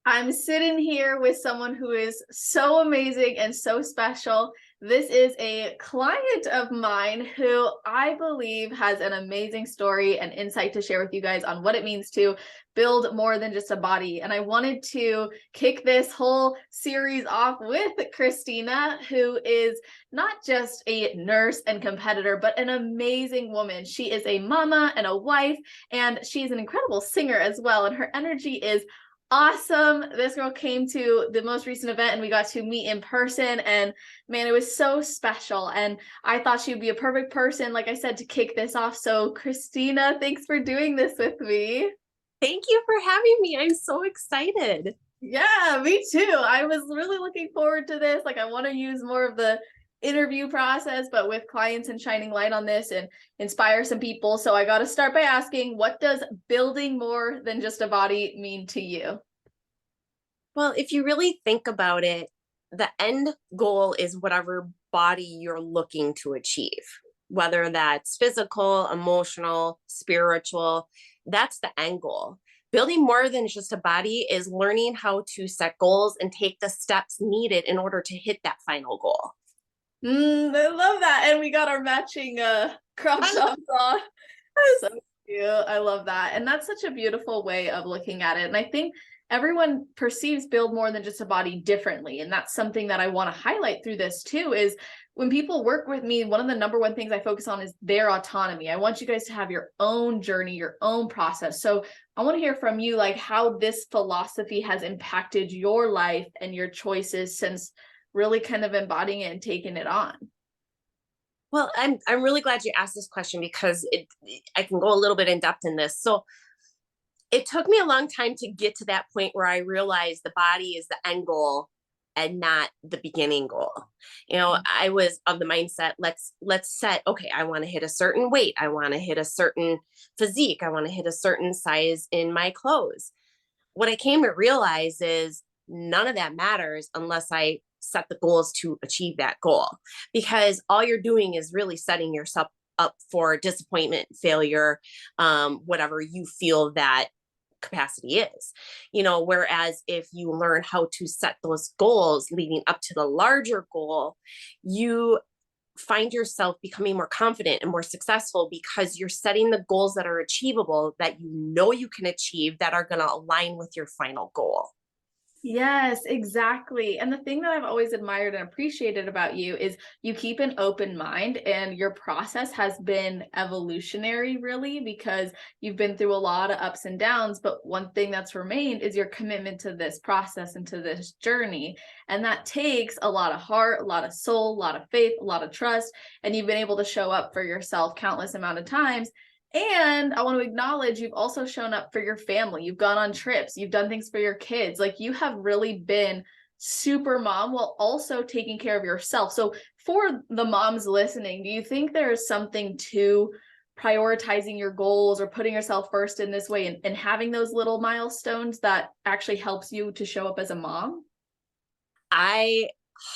I'm sitting here with someone who is so amazing and so special. This is a client of mine who I believe has an amazing story and insight to share with you guys on what it means to build more than just a body. And I wanted to kick this whole series off with Kristina, who is not just a nurse and competitor, but an amazing woman. She is a mama and a wife, and she's an incredible singer as well. And her energy is awesome. This girl came to the most recent event and we got to meet in person, and man, it was so special. And I thought she would be a perfect person, like I said, to kick this off. So Kristina, thanks for doing this with me. Thank you for having me. I'm so excited. Yeah, me too. I was really looking forward to this. Like, I want to use more of the interview process, but with clients and shining light on this and inspire some people. So I got to start by asking, what does building more than just a body mean to you? Well, if you really think about it, the end goal is whatever body you're looking to achieve, whether that's physical, emotional, spiritual, that's the end goal. Building more than just a body is learning how to set goals and take the steps needed in order to hit that final goal. I love that. And we got our matching crop tops on. So cute. I love that. And that's such a beautiful way of looking at it. And I think everyone perceives build more than just a body differently. And that's something that I want to highlight through this too, is when people work with me, one of the number one things I focus on is their autonomy. I want you guys to have your own journey, your own process. So I want to hear from you, like, how this philosophy has impacted your life and your choices since really kind of embodying it and taking it on. Well, I'm really glad you asked this question because I can go a little bit in depth in this. So it took me a long time to get to that point where I realized the body is the end goal and not the beginning goal. I was of the mindset, let's set, okay, I want to hit a certain weight. I want to hit a certain physique. I want to hit a certain size in my clothes. What I came to realize is none of that matters unless I set the goals to achieve that goal, because all you're doing is really setting yourself up for disappointment, failure, whatever you feel that capacity is. Whereas if you learn how to set those goals leading up to the larger goal, you find yourself becoming more confident and more successful because you're setting the goals that are achievable, that you can achieve, that are going to align with your final goal. Yes, exactly. And the thing that I've always admired and appreciated about you is you keep an open mind, and your process has been evolutionary, really, because you've been through a lot of ups and downs. But one thing that's remained is your commitment to this process and to this journey. And that takes a lot of heart, a lot of soul, a lot of faith, a lot of trust. And you've been able to show up for yourself countless amount of times. And I want to acknowledge you've also shown up for your family. You've gone on trips. You've done things for your kids. Like, you have really been super mom while also taking care of yourself. So for the moms listening, do you think there is something to prioritizing your goals or putting yourself first in this way, and having those little milestones that actually helps you to show up as a mom? I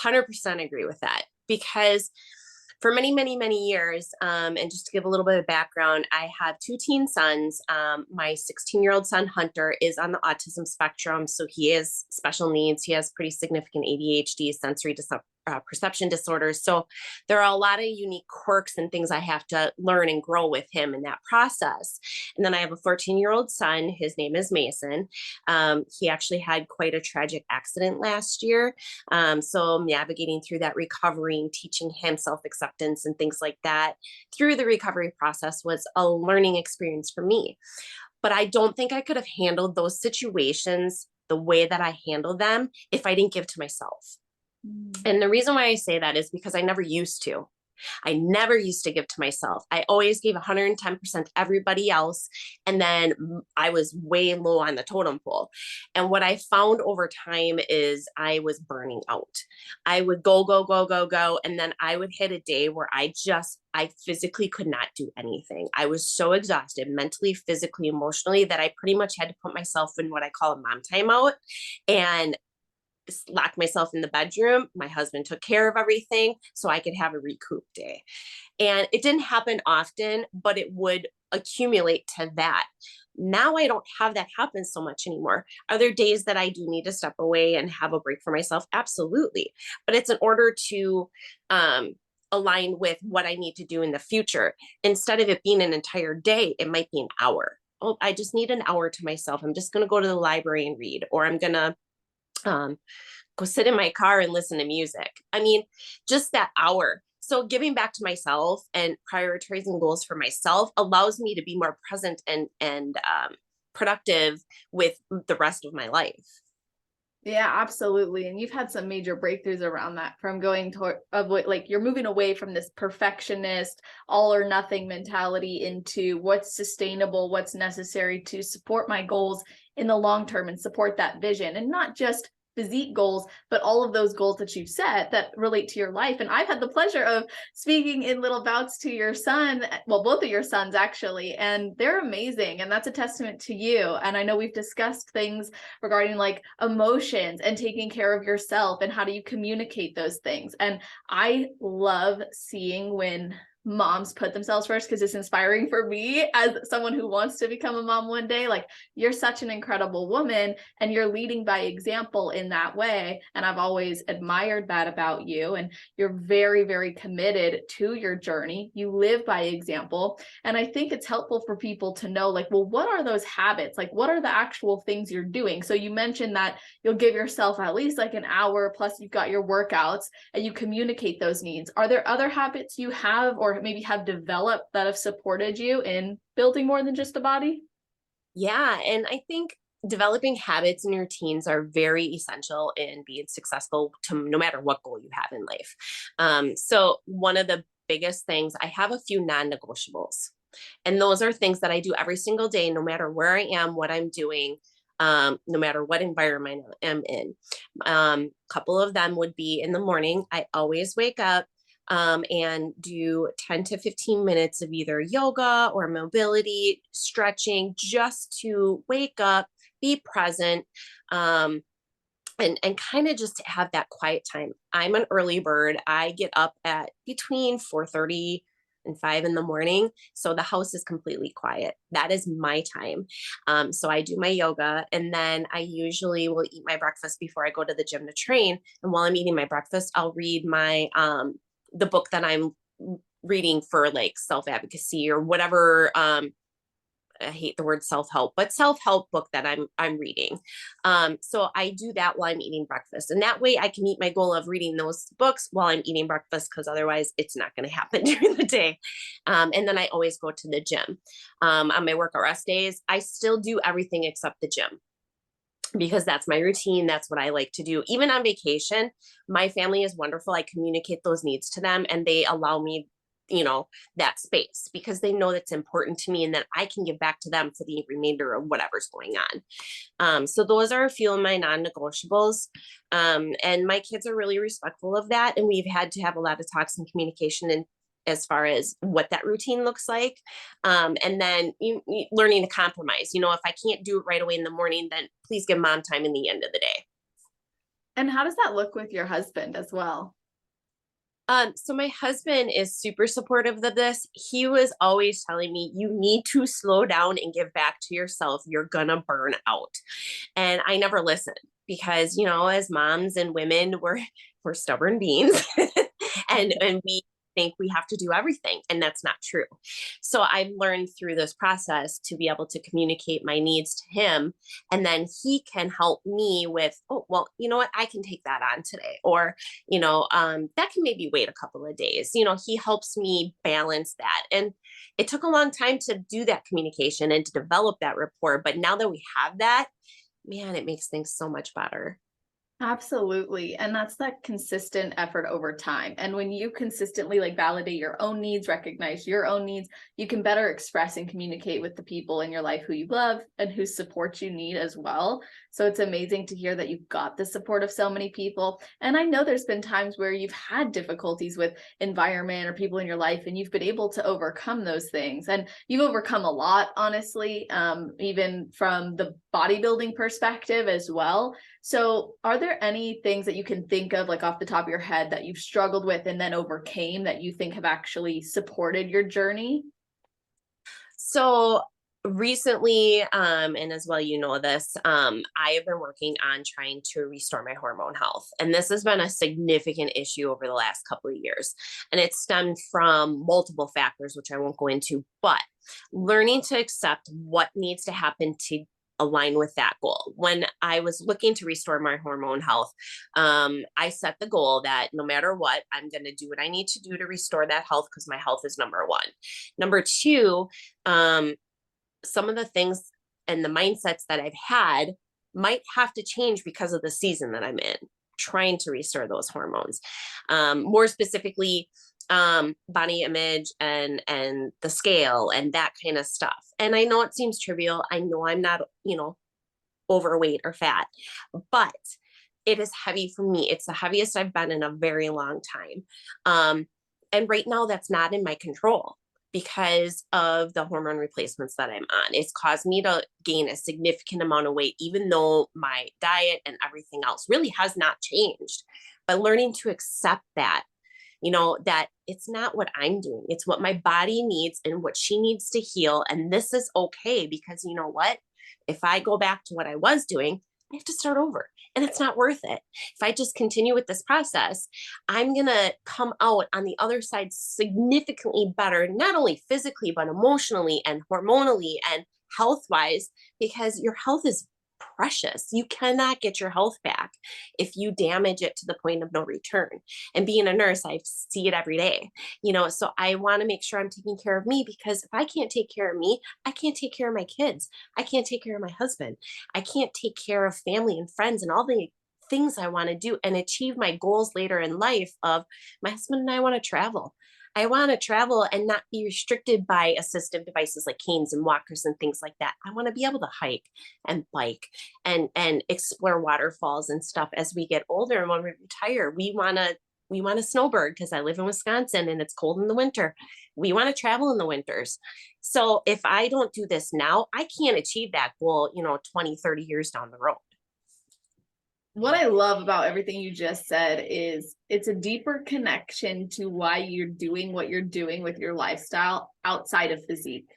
100% agree with that, because for many, many, many years, and just to give a little bit of background, I have two teen sons. My 16-year-old son, Hunter, is on the autism spectrum. So he has special needs. He has pretty significant ADHD, sensory perception disorders. So there are a lot of unique quirks and things I have to learn and grow with him in that process. And then I have a 14-year-old son. His name is Mason. He actually had quite a tragic accident last year. So navigating through that recovery and teaching him self-acceptance and things like that through the recovery process was a learning experience for me. But I don't think I could have handled those situations the way that I handled them if I didn't give to myself. And the reason why I say that is because I never used to. I never used to give to myself. I always gave 110% to everybody else. And then I was way low on the totem pole. And what I found over time is I was burning out. I would go, go, go, go, go. And then I would hit a day where I physically could not do anything. I was so exhausted mentally, physically, emotionally, that I pretty much had to put myself in what I call a mom timeout and locked myself in the bedroom. My husband took care of everything so I could have a recoup day. And it didn't happen often, but it would accumulate to that. Now I don't have that happen so much anymore. Are there days that I do need to step away and have a break for myself? Absolutely. But it's in order to align with what I need to do in the future. Instead of it being an entire day, it might be an hour. Oh, I just need an hour to myself. I'm just going to go to the library and read, or I'm going to um, go sit in my car and listen to music. I mean, just that hour. So giving back to myself and prioritizing goals for myself allows me to be more present and productive with the rest of my life. Yeah, absolutely. And you've had some major breakthroughs around that, from going toward like you're moving away from this perfectionist, all or nothing mentality into what's sustainable, what's necessary to support my goals in the long term and support that vision, and not just physique goals, but all of those goals that you've set that relate to your life. And I've had the pleasure of speaking in little bouts to your son, well, both of your sons actually, and they're amazing. And that's a testament to you. And I know we've discussed things regarding like emotions and taking care of yourself and how do you communicate those things. And I love seeing when moms put themselves first, because it's inspiring for me as someone who wants to become a mom one day. Like, you're such an incredible woman and you're leading by example in that way. And I've always admired that about you. And you're very, very committed to your journey. You live by example. And I think it's helpful for people to know, like, well, what are those habits? Like, what are the actual things you're doing? So you mentioned that you'll give yourself at least like an hour, plus you've got your workouts and you communicate those needs. Are there other habits you have or maybe have developed that have supported you in building more than just a body? Yeah. And I think developing habits and routines are very essential in being successful to no matter what goal you have in life. So one of the biggest things, I have a few non-negotiables, and those are things that I do every single day, no matter where I am, what I'm doing, no matter what environment I'm in. Couple of them would be in the morning. I always wake up and do 10 to 15 minutes of either yoga or mobility, stretching, just to wake up, be present, um, and kind of just have that quiet time. I'm an early bird. I get up at between 4:30 and 5 in the morning. So the house is completely quiet. That is my time. So I do my yoga, and then I usually will eat my breakfast before I go to the gym to train. And while I'm eating my breakfast, I'll read my the book that I'm reading for like self-advocacy or whatever. I hate the word self-help, but self-help book that I'm reading. So I do that while I'm eating breakfast. And that way I can meet my goal of reading those books while I'm eating breakfast, because otherwise it's not going to happen during the day. And then I always go to the gym. On my workout rest days, I still do everything except the gym, because that's my routine. That's what I like to do. Even on vacation, my family is wonderful. I communicate those needs to them and they allow me, that space, because they know that's important to me and that I can give back to them for the remainder of whatever's going on. So those are a few of my non-negotiables. And my kids are really respectful of that. And we've had to have a lot of talks and communication and as far as what that routine looks like. And then learning to compromise. If I can't do it right away in the morning, then please give mom time in the end of the day. And how does that look with your husband as well? So my husband is super supportive of this. He was always telling me, you need to slow down and give back to yourself. You're gonna burn out. And I never listened because, as moms and women, we're stubborn beings and we think we have to do everything, and that's not true. So I've learned through this process to be able to communicate my needs to him, and then he can help me with, oh, well, you know what, I can take that on today, or that can maybe wait a couple of days. He helps me balance that, and it took a long time to do that communication and to develop that rapport, but now that we have that, man, it makes things so much better. Absolutely. And that's that consistent effort over time. And when you consistently like validate your own needs, recognize your own needs, you can better express and communicate with the people in your life who you love and whose support you need as well. So it's amazing to hear that you've got the support of so many people. And I know there's been times where you've had difficulties with environment or people in your life, and you've been able to overcome those things. And you've overcome a lot, honestly, even from the bodybuilding perspective as well. So are there any things that you can think of, like off the top of your head, that you've struggled with and then overcame that you think have actually supported your journey? So Recently, and as well, you know this, I have been working on trying to restore my hormone health. And this has been a significant issue over the last couple of years. And it stemmed from multiple factors, which I won't go into, but learning to accept what needs to happen to align with that goal. When I was looking to restore my hormone health, I set the goal that no matter what, I'm going to do what I need to do to restore that health because my health is number one. Number two, some of the things and the mindsets that I've had might have to change because of the season that I'm in, trying to restore those hormones. More specifically, body image and the scale and that kind of stuff. And I know it seems trivial. I know I'm not, overweight or fat, but it is heavy for me. It's the heaviest I've been in a very long time. And right now that's not in my control because of the hormone replacements that I'm on. It's caused me to gain a significant amount of weight, even though my diet and everything else really has not changed. But learning to accept that, that it's not what I'm doing, it's what my body needs and what she needs to heal. And this is okay because you know what? If I go back to what I was doing, I have to start over and it's not worth it. If I just continue with this process, I'm going to come out on the other side significantly better, not only physically, but emotionally and hormonally and health wise, because your health is precious. You cannot get your health back if you damage it to the point of no return. And being a nurse, I see it every day, so I want to make sure I'm taking care of me because if I can't take care of me, I can't take care of my kids. I can't take care of my husband. I can't take care of family and friends and all the things I want to do and achieve my goals later in life of my husband and I want to travel. I want to travel and not be restricted by assistive devices like canes and walkers and things like that. I want to be able to hike and bike and explore waterfalls and stuff as we get older. And when we retire, we want to snowbird because I live in Wisconsin and it's cold in the winter. We want to travel in the winters. So if I don't do this now, I can't achieve that goal, 20, 30 years down the road. What I love about everything you just said is it's a deeper connection to why you're doing what you're doing with your lifestyle outside of physique.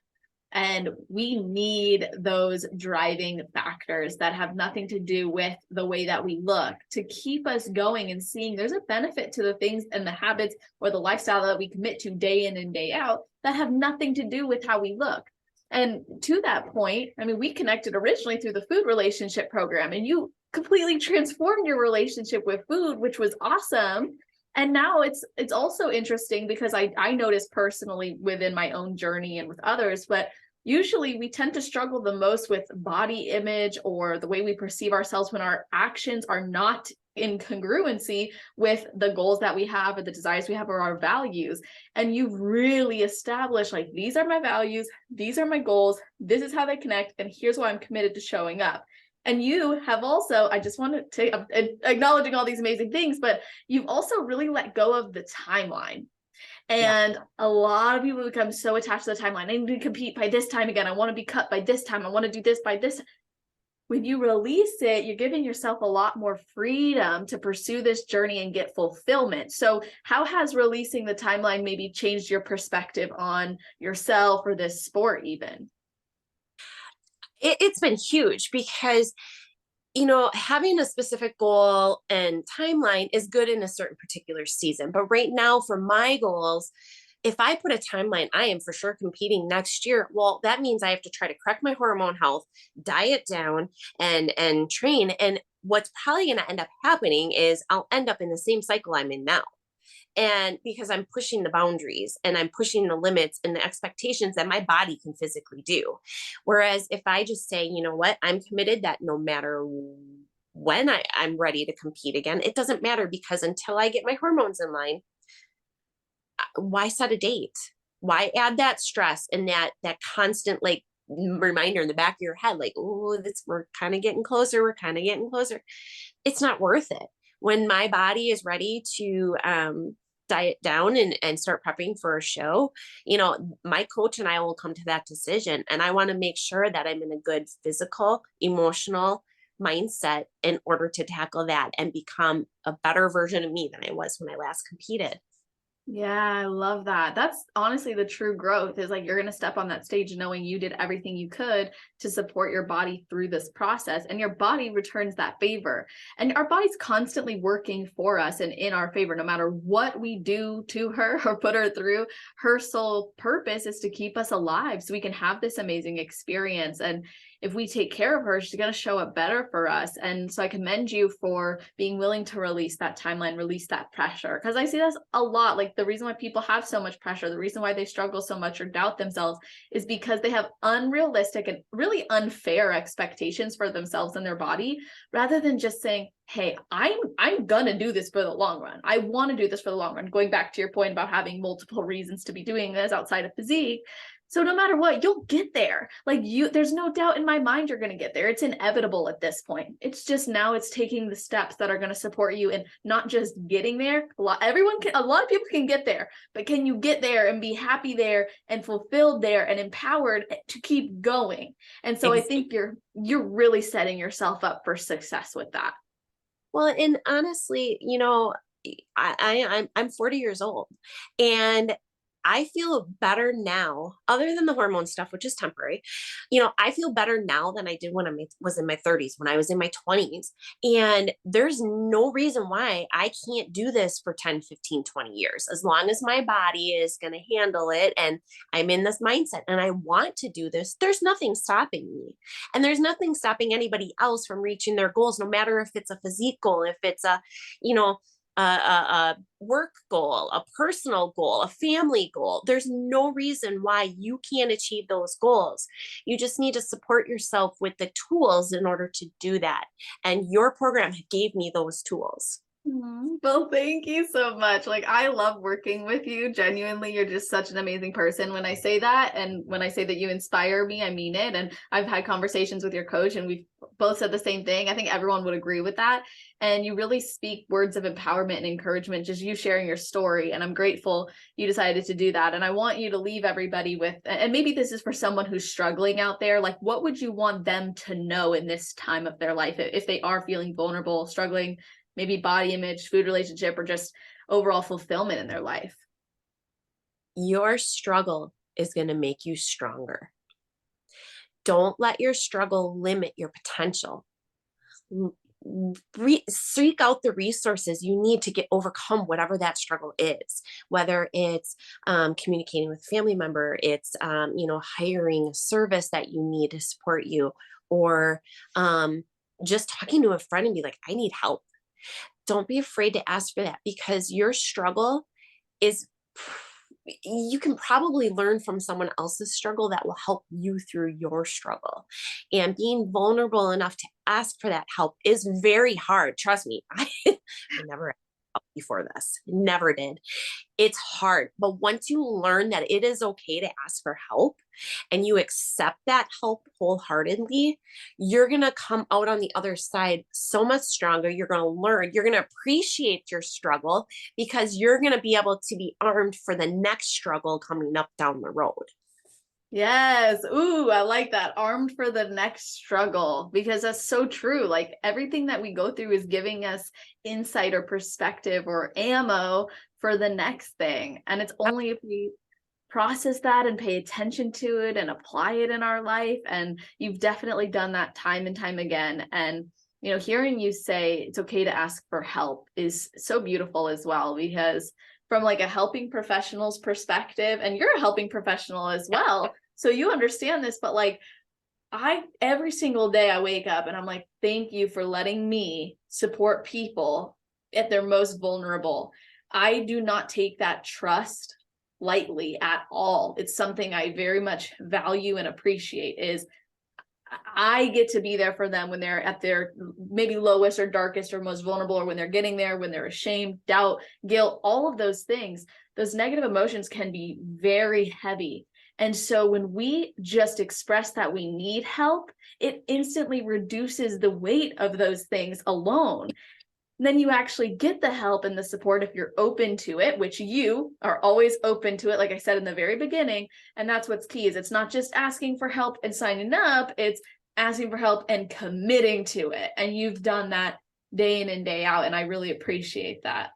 And we need those driving factors that have nothing to do with the way that we look to keep us going and seeing there's a benefit to the things and the habits or the lifestyle that we commit to day in and day out that have nothing to do with how we look. And to that point, I mean, we connected originally through the food relationship program, and you completely transformed your relationship with food, which was awesome. And now it's also interesting because I noticed personally within my own journey and with others, but usually we tend to struggle the most with body image or the way we perceive ourselves when our actions are not in congruency with the goals that we have or the desires we have or our values. And you've really established like, these are my values, these are my goals, this is how they connect, and here's why I'm committed to showing up. And you have also, I just want to acknowledging all these amazing things, but you've also really let go of the timeline. And a lot of people become so attached to the timeline. I need to compete by this time again. I want to be cut by this time. I want to do this by this. When you release it, you're giving yourself a lot more freedom to pursue this journey and get fulfillment. So how has releasing the timeline maybe changed your perspective on yourself or this sport even? It's been huge because having a specific goal and timeline is good in a certain particular season. But right now, for my goals, if I put a timeline, I am for sure competing next year. Well, that means I have to try to correct my hormone health, diet down, and train. And what's probably going to end up happening is I'll end up in the same cycle I'm in now. And because I'm pushing the boundaries and I'm pushing the limits and the expectations that my body can physically do. Whereas if I just say, you know what, I'm committed that no matter when I'm ready to compete again, it doesn't matter because until I get my hormones in line, why set a date? Why add that stress and that constant like reminder in the back of your head, like, oh, we're kind of getting closer. We're kind of getting closer. It's not worth it. When my body is ready to diet down and start prepping for a show, my coach and I will come to that decision. And I want to make sure that I'm in a good physical, emotional mindset in order to tackle that and become a better version of me than I was when I last competed. Yeah, I love that. That's honestly the true growth is like you're going to step on that stage knowing you did everything you could to support your body through this process, and your body returns that favor. And our body's constantly working for us and in our favor, no matter what we do to her or put her through. Her sole purpose is to keep us alive so we can have this amazing experience. And if we take care of her, she's going to show up better for us. And so I commend you for being willing to release that timeline, release that pressure. Because I see this a lot. Like the reason why people have so much pressure, the reason why they struggle so much or doubt themselves is because they have unrealistic and really unfair expectations for themselves and their body, rather than just saying, hey, I'm gonna do this for the long run. I want to do this for the long run. Going back to your point about having multiple reasons to be doing this outside of physique. So no matter what, you'll get there. Like there's no doubt in my mind you're going to get there. It's inevitable at this point. It's just now it's taking the steps that are going to support you and not just getting there. A lot of people can get there, but can you get there and be happy there and fulfilled there and empowered to keep going? And so I think you're really setting yourself up for success with that. Well, and honestly, I'm 40 years old, and I feel better now, other than the hormone stuff, which is temporary. I feel better now than I did when I was in my 30s, when I was in my 20s. And there's no reason why I can't do this for 10, 15, 20 years, as long as my body is going to handle it. And I'm in this mindset and I want to do this. There's nothing stopping me. And there's nothing stopping anybody else from reaching their goals, no matter if it's a physique goal, if it's you know, a work goal, a personal goal, a family goal. There's no reason why you can't achieve those goals. You just need to support yourself with the tools in order to do that. And your program gave me those tools. Well, thank you so much. Like, I love working with you. Genuinely, you're just such an amazing person. When I say that, and when I say that you inspire me, I mean it. And I've had conversations with your coach, and we've both said the same thing. I think everyone would agree with that. And you really speak words of empowerment and encouragement, just you sharing your story. And I'm grateful you decided to do that. And I want you to leave everybody with, and maybe this is for someone who's struggling out there, like, what would you want them to know in this time of their life if they are feeling vulnerable, struggling? Maybe body image, food relationship, or just overall fulfillment in their life? Your struggle is going to make you stronger. Don't let your struggle limit your potential. Seek out the resources you need to overcome whatever that struggle is, whether it's communicating with a family member, it's hiring a service that you need to support you, or just talking to a friend and be like, I need help. Don't be afraid to ask for that, because your struggle is, you can probably learn from someone else's struggle that will help you through your struggle. And being vulnerable enough to ask for that help is very hard. Trust me, I never helped before this, never did. It's hard, but once you learn that it is okay to ask for help and you accept that help wholeheartedly, you're going to come out on the other side so much stronger. You're going to learn, you're going to appreciate your struggle, because you're going to be able to be armed for the next struggle coming up down the road. Yes. Ooh, I like that. Armed for the next struggle, because that's so true. Like everything that we go through is giving us insight or perspective or ammo for the next thing. And it's only if we process that and pay attention to it and apply it in our life. And you've definitely done that time and time again. And hearing you say it's okay to ask for help is so beautiful as well, because from like a helping professional's perspective, and you're a helping professional as well, so you understand this, but like every single day I wake up and I'm like, thank you for letting me support people at their most vulnerable. I do not take that trust lightly at all. It's something I very much value and appreciate, is I get to be there for them when they're at their maybe lowest or darkest or most vulnerable, or when they're getting there, when they're ashamed, doubt, guilt, all of those things. Those negative emotions can be very heavy. And so when we just express that we need help, it instantly reduces the weight of those things alone. Then you actually get the help and the support if you're open to it, which you are always open to it, like I said in the very beginning. And that's what's key, is it's not just asking for help and signing up, it's asking for help and committing to it. And you've done that day in and day out, and I really appreciate that.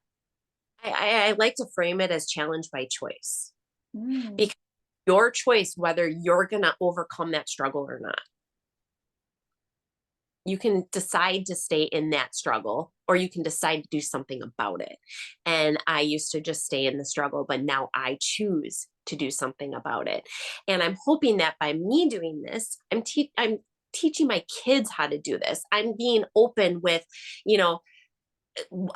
I like to frame it as challenge by choice, Mm. because your choice whether you're going to overcome that struggle or not. You can decide to stay in that struggle, or you can decide to do something about it. And I used to just stay in the struggle, but now I choose to do something about it. And I'm hoping that by me doing this, I'm teaching my kids how to do this. I'm being open with, you know,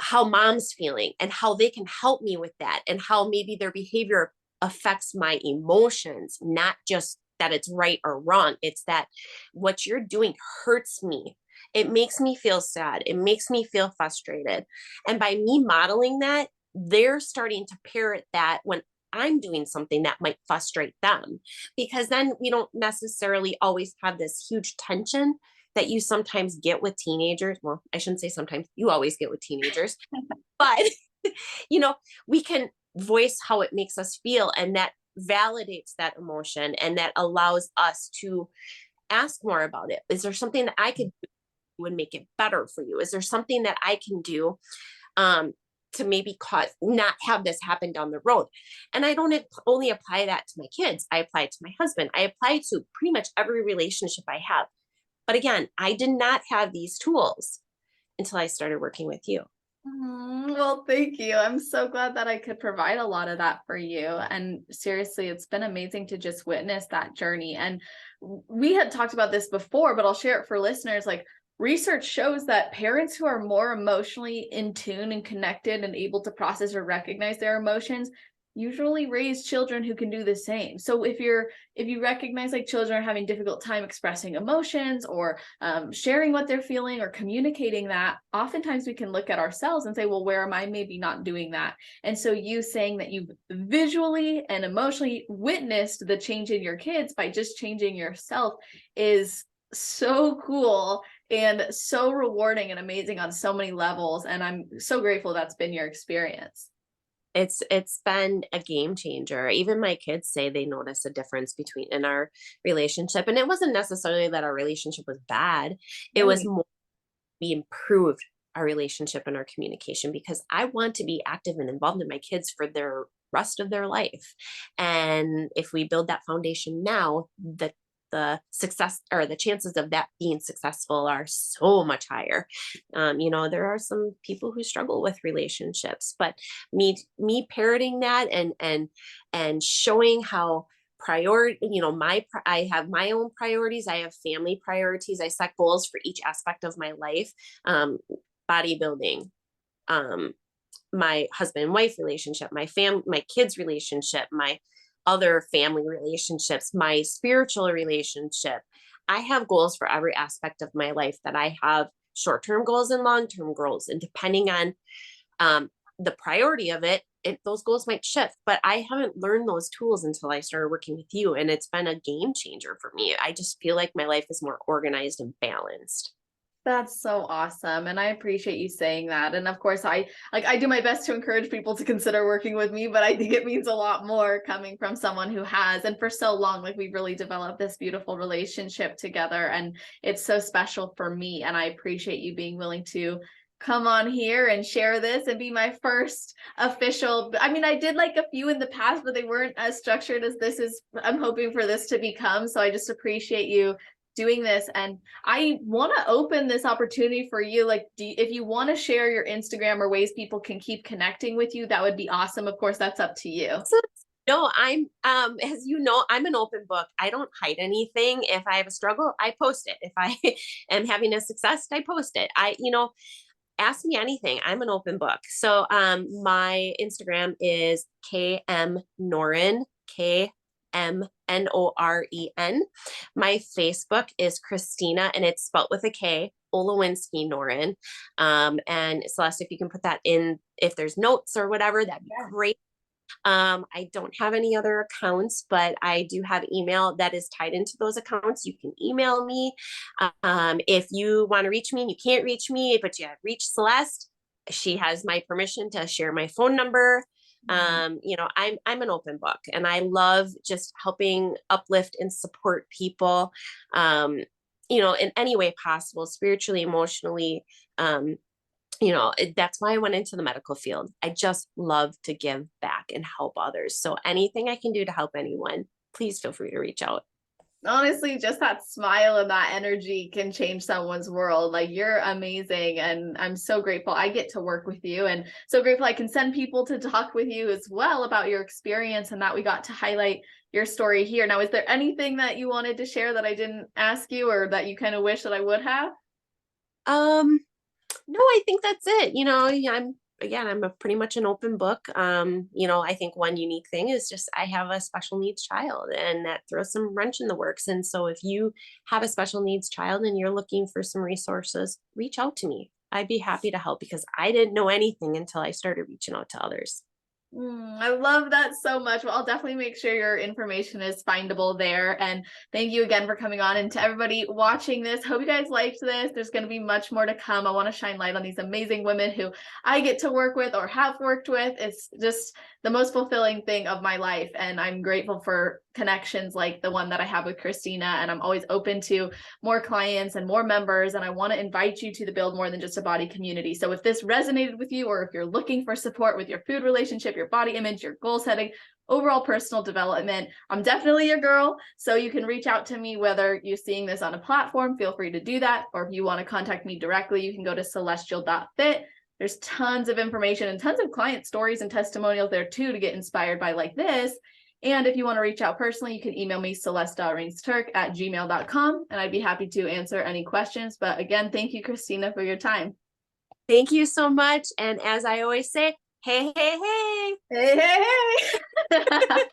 how mom's feeling and how they can help me with that, and how maybe their behavior affects my emotions, not just that it's right or wrong. It's that what you're doing hurts me. It makes me feel sad. It makes me feel frustrated. And by me modeling that, they're starting to parrot that when I'm doing something that might frustrate them, because then we don't necessarily always have this huge tension that you sometimes get with teenagers. Well, I shouldn't say sometimes, you always get with teenagers, but you know, we can voice how it makes us feel, and that validates that emotion, and that allows us to ask more about it. Is there something that I could do would make it better for you? Is there something that I can do um, to maybe cause not have this happen down the road? And I don't only apply that to my kids. I apply it to my husband. I apply it to pretty much every relationship I have. But again, I did not have these tools until I started working with you. Well, thank you. I'm so glad that I could provide a lot of that for you. And seriously, it's been amazing to just witness that journey. And we had talked about this before, but I'll share it for listeners. Like, research shows that parents who are more emotionally in tune and connected and able to process or recognize their emotions usually raise children who can do the same. So if you recognize like children are having difficult time expressing emotions, or sharing what they're feeling, or communicating that, oftentimes we can look at ourselves and say, well, where am I maybe not doing that? And so you saying that you've visually and emotionally witnessed the change in your kids by just changing yourself is so cool and so rewarding and amazing on so many levels. And I'm so grateful that's been your experience. It's been a game changer. Even my kids say they notice a difference between in our relationship. And it wasn't necessarily that our relationship was bad. It was Right. more we improved our relationship and our communication, because I want to be active and involved in my kids for their rest of their life. And if we build that foundation now, the success or the chances of that being successful are so much higher. You know, there are some people who struggle with relationships, but me parroting that and showing how priority, you know, I have my own priorities, I have family priorities, I set goals for each aspect of my life. um Bodybuilding, um my husband and wife relationship, my kids relationship, my other family relationships, my spiritual relationship. I have goals for every aspect of my life, that I have short-term goals and long-term goals, and depending on um, the priority of those goals might shift. But I haven't learned those tools until I started working with you, and it's been a game changer for me. I just feel like my life is more organized and balanced. That's so awesome. And I appreciate you saying that. And of course, I do my best to encourage people to consider working with me, but I think it means a lot more coming from someone who has, and for so long, like we've really developed this beautiful relationship together. And it's so special for me. And I appreciate you being willing to come on here and share this and be my first official. I mean, I did like a few in the past, but they weren't as structured as this is. I'm hoping for this to become. So I just appreciate you doing this. And I want to open this opportunity for you. Like, if you want to share your Instagram or ways people can keep connecting with you, that would be awesome. Of course, that's up to you. So, no, I'm as you know, I'm an open book. I don't hide anything. If I have a struggle, I post it. If I am having a success, I post it. Ask me anything. I'm an open book. So my Instagram is KM Noren, KMNOREN. My Facebook is Kristina, and it's spelt with a K, Olowinski Noren. And Celeste, if you can put that in, if there's notes or whatever, that'd be great. I don't have any other accounts, but I do have email that is tied into those accounts. You can email me. If you want to reach me and you can't reach me, but you have reached Celeste, she has my permission to share my phone number. I'm an open book, and I love just helping uplift and support people, in any way possible, spiritually, emotionally, that's why I went into the medical field. I just love to give back and help others. So anything I can do to help anyone, please feel free to reach out. Honestly, just that smile and that energy can change someone's world. Like, you're amazing. And I'm so grateful I get to work with you, and so grateful I can send people to talk with you as well about your experience, and that we got to highlight your story here. Now, is there anything that you wanted to share that I didn't ask you, or that you kind of wish that I would have? Um, No, I think that's it. Yeah, I'm a pretty much an open book. I think one unique thing is just I have a special needs child, and that throws some wrench in the works. And so if you have a special needs child and you're looking for some resources, reach out to me. I'd be happy to help, because I didn't know anything until I started reaching out to others. I love that so much. Well, I'll definitely make sure your information is findable there. And thank you again for coming on. And to everybody watching this, hope you guys liked this. There's going to be much more to come. I want to shine light on these amazing women who I get to work with or have worked with. It's just the most fulfilling thing of my life. And I'm grateful for connections like the one that I have with Kristina. And I'm always open to more clients and more members. And I want to invite you to the Build More Than Just a Body community. So if this resonated with you, or if you're looking for support with your food relationship, your body image, your goal setting, overall personal development, I'm definitely your girl. So you can reach out to me, whether you're seeing this on a platform, feel free to do that. Or if you want to contact me directly, you can go to celestial.fit. There's tons of information and tons of client stories and testimonials there too, to get inspired by like this. And if you want to reach out personally, you can email me celeste.reinsturk@gmail.com, and I'd be happy to answer any questions. But again, thank you, Kristina, for your time. Thank you so much. And as I always say, hey, hey, hey. Hey, hey, hey.